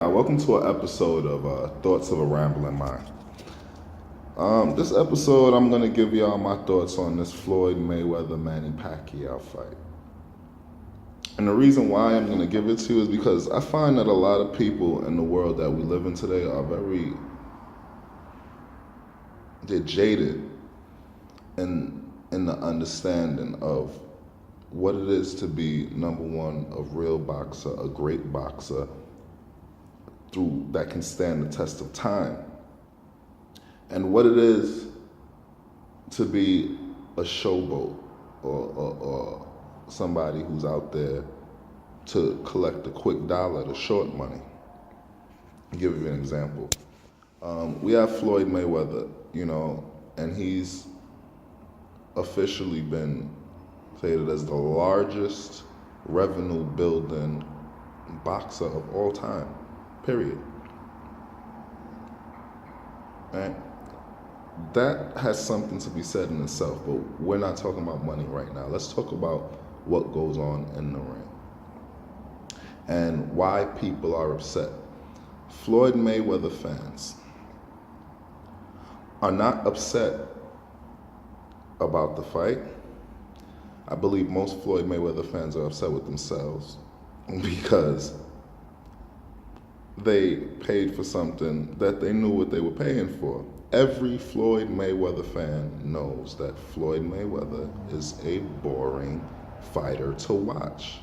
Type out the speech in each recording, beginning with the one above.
Welcome to an episode of Thoughts of a Rambling Mind. This episode, I'm going to give y'all my thoughts on this Floyd Mayweather-Manny Pacquiao fight. And the reason why I'm going to give it to you is because I find that a lot of people in the world that we live in today are they're jaded in the understanding of what it is to be, number one, a real boxer, a great boxer, that can stand the test of time, and what it is to be a showboat or somebody who's out there to collect a quick dollar, the short money. I'll give you an example. We have Floyd Mayweather, and he's officially been stated as the largest revenue building boxer of all time. Period. Right? That has something to be said in itself, but we're not talking about money right now. Let's talk about what goes on in the ring and why people are upset. Floyd Mayweather fans are not upset about the fight. I believe most Floyd Mayweather fans are upset with themselves because they paid for something that they knew what they were paying for. Every Floyd Mayweather fan knows that Floyd Mayweather is a boring fighter to watch.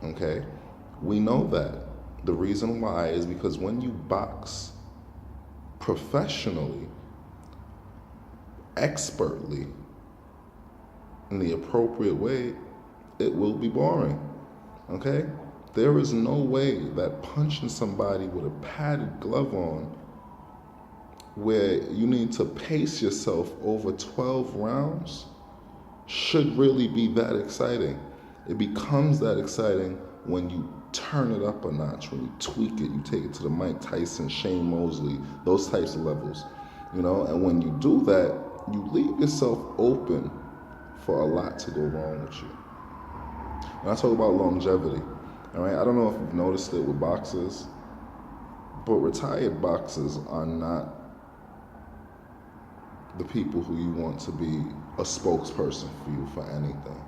Okay? We know that. The reason why is because when you box professionally, expertly, in the appropriate way, it will be boring. Okay? There is no way that punching somebody with a padded glove on, where you need to pace yourself over 12 rounds, should really be that exciting. It becomes that exciting when you turn it up a notch, when you tweak it, you take it to the Mike Tyson, Shane Mosley, those types of levels, and when you do that, you leave yourself open for a lot to go wrong with you. When I talk about longevity, all right, I don't know if you've noticed it with boxers, but retired boxers are not the people who you want to be a spokesperson for you for anything.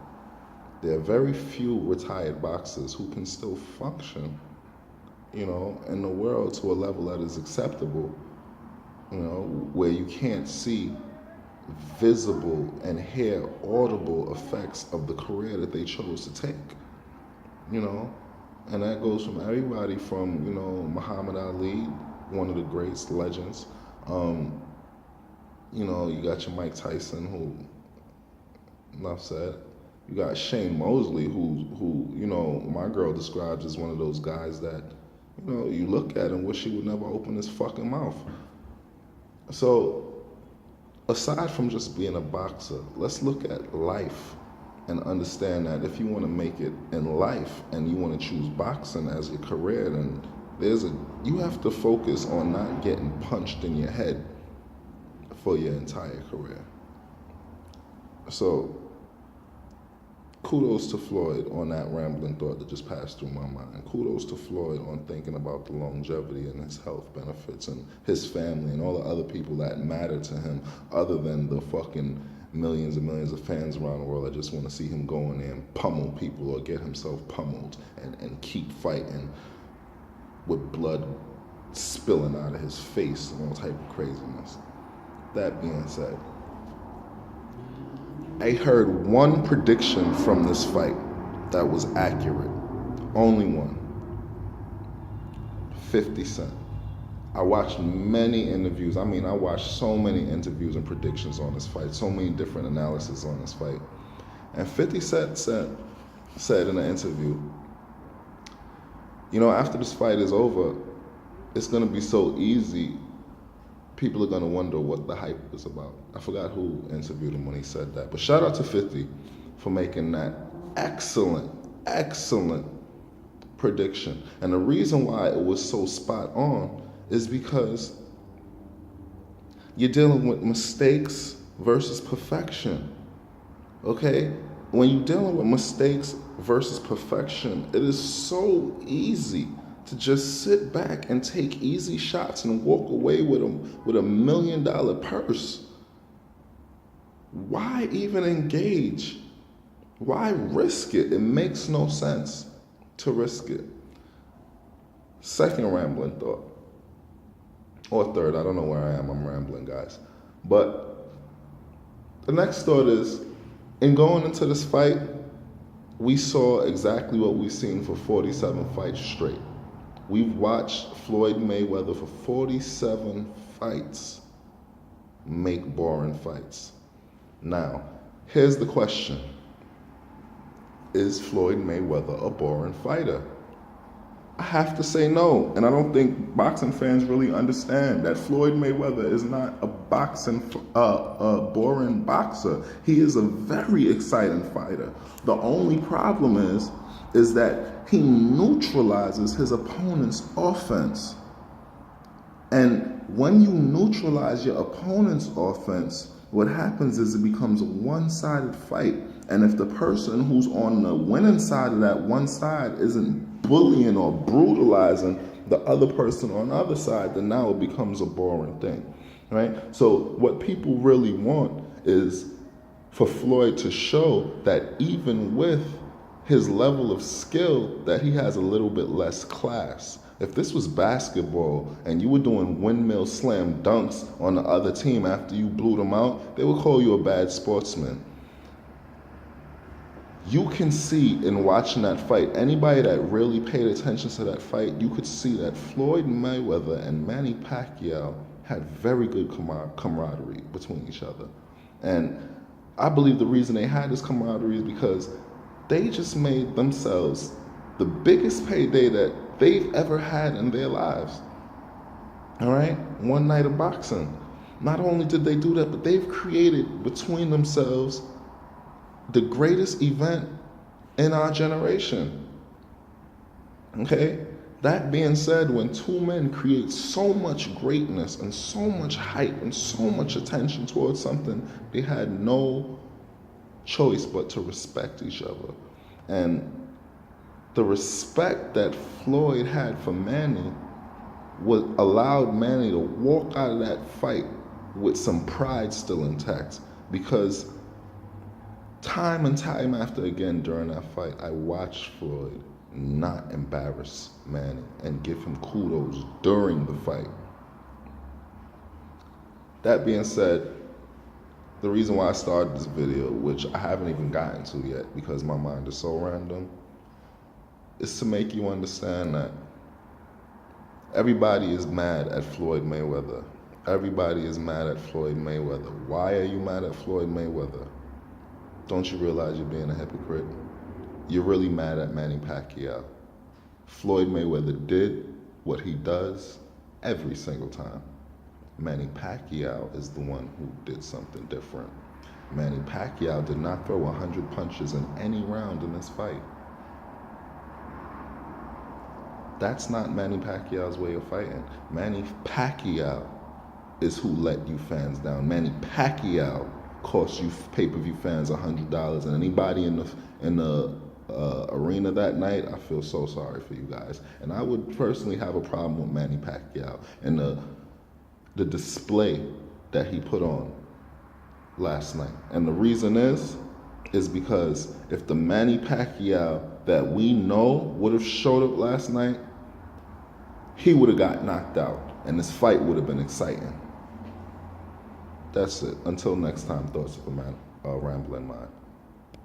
There are very few retired boxers who can still function, in the world to a level that is acceptable, where you can't see visible and hear audible effects of the career that they chose to take, And that goes from everybody from, Muhammad Ali, one of the greatest legends. You got your Mike Tyson, who, enough said. You got Shane Mosley, who my girl describes as one of those guys that, you look at and wish he would never open his fucking mouth. So, aside from just being a boxer, let's look at life and understand that if you want to make it in life and you want to choose boxing as your career, then you have to focus on not getting punched in your head for your entire career. So, kudos to Floyd on that rambling thought that just passed through my mind. Kudos to Floyd on thinking about the longevity and his health benefits and his family and all the other people that matter to him other than the fucking millions and millions of fans around the world that just want to see him go in there and pummel people or get himself pummeled and keep fighting with blood spilling out of his face and all type of craziness. That being said, I heard one prediction from this fight that was accurate. Only one. 50 Cent. I watched many interviews. I watched so many interviews and predictions on this fight, so many different analyses on this fight. And 50 Cent said in an interview, after this fight is over, it's going to be so easy, people are going to wonder what the hype is about. I forgot who interviewed him when he said that. But shout out to 50 for making that excellent prediction. And the reason why it was so spot on is because you're dealing with mistakes versus perfection. Okay? When you're dealing with mistakes versus perfection, it is so easy to just sit back and take easy shots and walk away with $1 million purse. Why even engage? Why risk it? It makes no sense to risk it. Second rambling thought. Or third, I don't know where I am. I'm rambling, guys. But the next thought is, in going into this fight, we saw exactly what we've seen for 47 fights straight. We've watched Floyd Mayweather for 47 fights make boring fights. Now, here's the question. Is Floyd Mayweather a boring fighter? I have to say no, and I don't think boxing fans really understand that Floyd Mayweather is not a boring boxer. He is a very exciting fighter. The only problem is that he neutralizes his opponent's offense. And when you neutralize your opponent's offense, what happens is it becomes a one-sided fight. And if the person who's on the winning side of that one side isn't bullying or brutalizing the other person on the other side, then now it becomes a boring thing, right? So what people really want is for Floyd to show that even with his level of skill, that he has a little bit less class. If this was basketball and you were doing windmill slam dunks on the other team after you blew them out, they would call you a bad sportsman. You can see in watching that fight, anybody that really paid attention to that fight, you could see that Floyd Mayweather and Manny Pacquiao had very good camaraderie between each other. And I believe the reason they had this camaraderie is because they just made themselves the biggest payday that they've ever had in their lives. All right? One night of boxing. Not only did they do that, but they've created between themselves the greatest event in our generation. Okay? That being said, when two men create so much greatness and so much hype and so much attention towards something, they had no choice but to respect each other. And the respect that Floyd had for Manny allowed Manny to walk out of that fight with some pride still intact, because time and time after again during that fight, I watched Floyd not embarrass Manny and give him kudos during the fight. That being said, the reason why I started this video, which I haven't even gotten to yet because my mind is so random, is to make you understand that everybody is mad at Floyd Mayweather. Everybody is mad at Floyd Mayweather. Why are you mad at Floyd Mayweather? Don't you realize you're being a hypocrite? You're really mad at Manny Pacquiao. Floyd Mayweather did what he does every single time. Manny Pacquiao is the one who did something different. Manny Pacquiao did not throw 100 punches in any round in this fight. That's not Manny Pacquiao's way of fighting. Manny Pacquiao is who let you fans down. Manny Pacquiao cost you pay-per-view fans $100, and anybody in the arena that night, I feel so sorry for you guys. And I would personally have a problem with Manny Pacquiao and the display that he put on last night. And the reason is because if the Manny Pacquiao that we know would have showed up last night, he would have got knocked out, and this fight would have been exciting. That's it. Until next time, thoughts of a rambling mind.